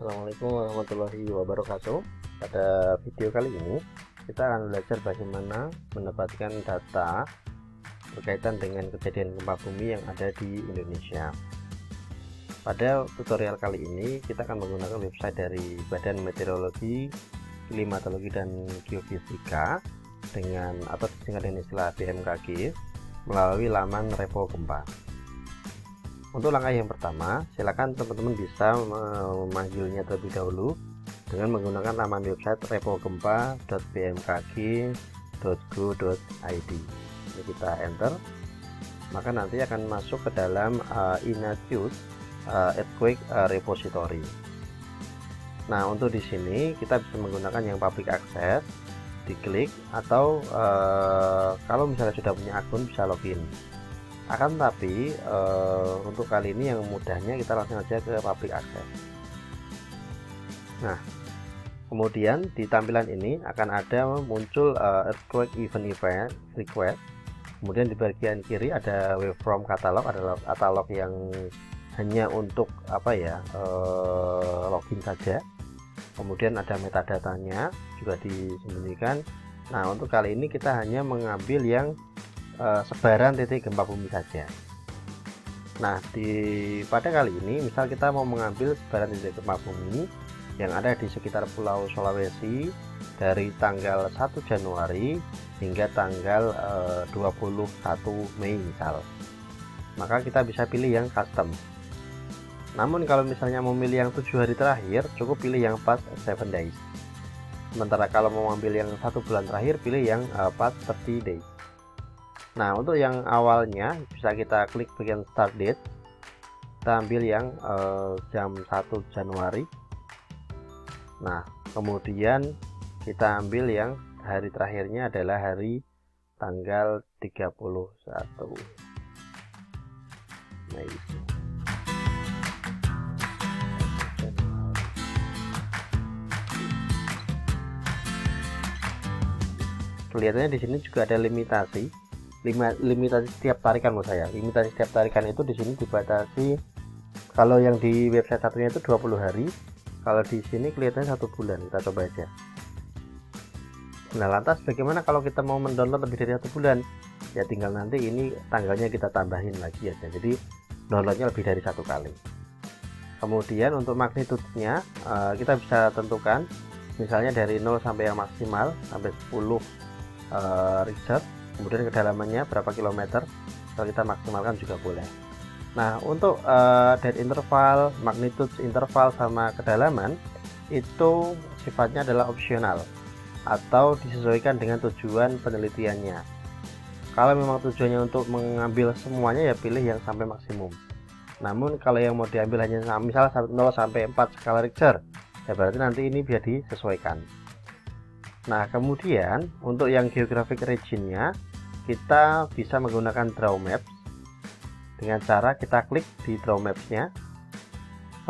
Assalamualaikum warahmatullahi wabarakatuh. Pada video kali ini kita akan belajar bagaimana mendapatkan data berkaitan dengan kejadian gempa bumi yang ada di Indonesia. Pada tutorial kali ini kita akan menggunakan website dari Badan Meteorologi, Klimatologi dan Geofisika atau disingkat dengan istilah BMKG melalui laman Repo Gempa. Untuk langkah yang pertama, silakan teman-teman bisa memanggilnya terlebih dahulu dengan menggunakan laman website repogempa.bmkg.go.id. Ini kita enter, maka nanti akan masuk ke dalam Inaccess Earthquake Repository. Nah, untuk di sini kita bisa menggunakan yang public access, diklik, atau kalau misalnya sudah punya akun bisa login. Akan tapi untuk kali ini yang mudahnya kita langsung aja ke public access. Nah, kemudian di tampilan ini akan ada muncul earthquake event request. Kemudian di bagian kiri ada waveform catalog, ada katalog yang hanya untuk login saja. Kemudian ada metadatanya juga disembunyikan. Nah, untuk kali ini kita hanya mengambil yang sebaran titik gempa bumi saja. Nah, pada kali ini misal kita mau mengambil sebaran titik gempa bumi yang ada di sekitar Pulau Sulawesi dari tanggal 1 Januari hingga tanggal 21 Mei misal, maka kita bisa pilih yang custom. Namun kalau misalnya mau memilih yang 7 hari terakhir, cukup pilih yang past 7 days. Sementara kalau mau ambil yang 1 bulan terakhir, pilih yang past 30 days. Nah, untuk yang awalnya bisa kita klik bagian start date, kita ambil yang jam 1 Januari. Nah, kemudian kita ambil yang hari terakhirnya adalah hari tanggal 31 Mei. Kelihatannya di sini juga ada limitasi setiap tarikan menurut saya. Limitasi setiap tarikan itu di sini dibatasi. Kalau yang di website satunya itu 20 hari, kalau di sini kelihatannya 1 bulan. Kita coba aja. Nah, lantas bagaimana kalau kita mau mendownload lebih dari 1 bulan? Ya tinggal nanti ini tanggalnya kita tambahin lagi aja. Jadi downloadnya lebih dari 1 kali. Kemudian untuk magnitude-nya kita bisa tentukan misalnya dari 0 sampai yang maksimal sampai 10 Richter. Kemudian kedalamannya berapa kilometer, kalau kita maksimalkan juga boleh. Nah, untuk date interval, magnitude interval sama kedalaman itu sifatnya adalah opsional atau disesuaikan dengan tujuan penelitiannya. Kalau memang tujuannya untuk mengambil semuanya ya pilih yang sampai maksimum. Namun kalau yang mau diambil hanya misalnya 0 sampai 4 skala Richter, ya berarti nanti ini biar disesuaikan. Nah, kemudian untuk yang geographic region-nya kita bisa menggunakan draw maps dengan cara kita klik di draw maps-nya,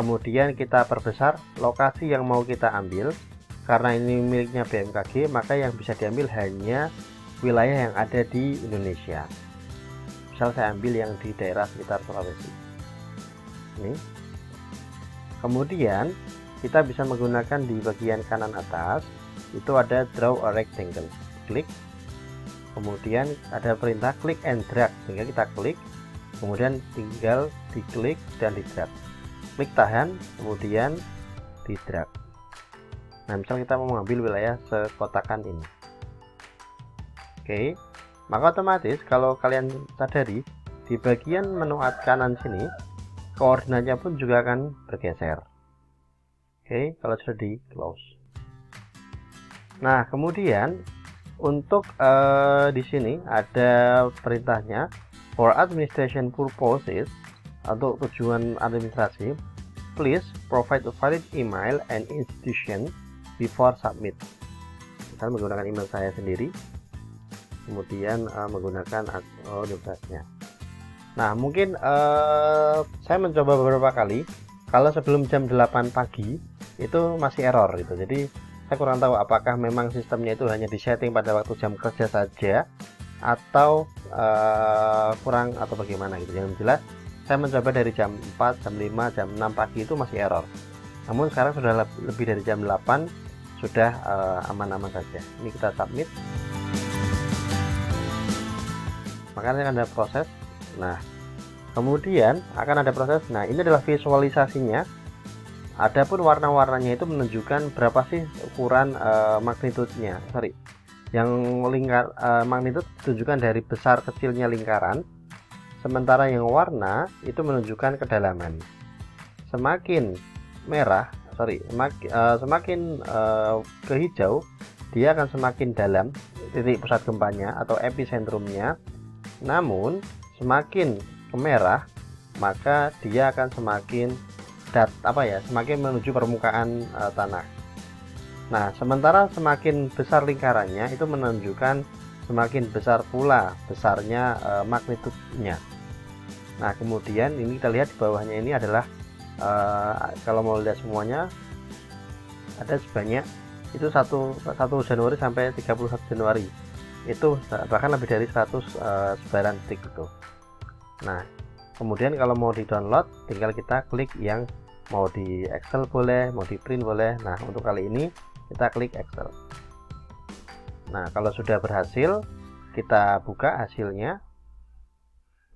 kemudian kita perbesar lokasi yang mau kita ambil. Karena ini miliknya BMKG, maka yang bisa diambil hanya wilayah yang ada di Indonesia. Misal saya ambil yang di daerah sekitar Sulawesi ini. Kemudian kita bisa menggunakan di bagian kanan atas itu ada draw a rectangle, klik. Kemudian ada perintah klik and drag, sehingga kita klik, kemudian tinggal diklik dan di drag. Klik tahan, kemudian di drag. Nah, misal kita mau mengambil wilayah sekotakan ini. Oke, maka otomatis kalau kalian sadari di bagian menu kanan sini koordinatnya pun juga akan bergeser. Oke, kalau sudah di close. Nah, kemudian untuk di sini ada perintahnya for administration purposes, untuk tujuan administrasi, please provide a valid email and institution before submit. Saya menggunakan email saya sendiri, kemudian menggunakan universitasnya. Nah, mungkin saya mencoba beberapa kali. Kalau sebelum jam 8 pagi itu masih error gitu. Jadi saya kurang tahu apakah memang sistemnya itu hanya disetting pada waktu jam kerja saja atau kurang atau bagaimana gitu. Yang jelas saya mencoba dari jam 4, jam 5, jam 6 pagi itu masih error. Namun sekarang sudah lebih dari jam 8, sudah aman-aman saja. Ini kita submit. Makanya akan ada proses. Nah, kemudian akan ada proses. Nah, ini adalah visualisasinya. Adapun warna-warnanya itu menunjukkan berapa sih ukuran magnitudenya. Yang magnitud ditunjukkan dari besar kecilnya lingkaran. Sementara yang warna itu menunjukkan kedalaman. Semakin merah, semakin ke hijau, dia akan semakin dalam titik pusat gempanya atau episentrumnya. Namun semakin ke merah, maka dia akan semakin semakin menuju permukaan tanah. Nah, sementara semakin besar lingkarannya itu menunjukkan semakin besar pula besarnya magnitudenya. Nah, kemudian ini kita lihat di bawahnya ini adalah kalau mau lihat semuanya ada sebanyak itu 1 Januari sampai 31 Januari. Itu bahkan lebih dari 100 sebaran detik itu. Nah, kemudian kalau mau di download tinggal kita klik yang mau di Excel boleh, mau di print boleh. Nah, untuk kali ini kita klik Excel. Nah, kalau sudah berhasil kita buka hasilnya,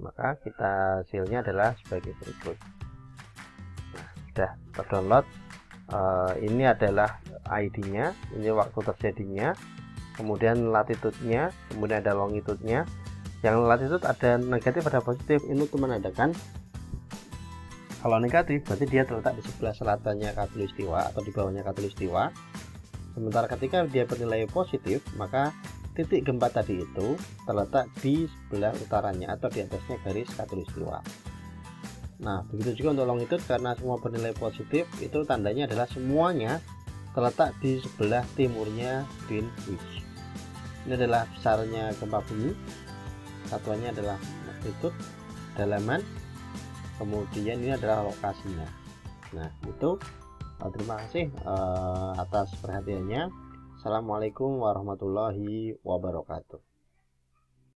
maka hasilnya adalah sebagai berikut. Nah, sudah terdownload. Ini adalah ID-nya, ini waktu terjadinya, kemudian latitude-nya, kemudian ada longitude-nya. Yang latitude ada negatif ada positif. Ini untuk menandakan kalau negatif berarti dia terletak di sebelah selatannya Khatulistiwa atau di bawahnya Khatulistiwa. Sementara ketika dia bernilai positif, maka titik gempa tadi itu terletak di sebelah utaranya atau di atasnya garis Khatulistiwa. Nah, begitu juga untuk longitude, karena semua bernilai positif, itu tandanya adalah semuanya terletak di sebelah timurnya Greenwich. Ini adalah besarnya gempa bumi, satuannya adalah magnitude, kedalaman, kemudian ini adalah lokasinya. Nah, itu terima kasih atas perhatiannya. Assalamualaikum warahmatullahi wabarakatuh.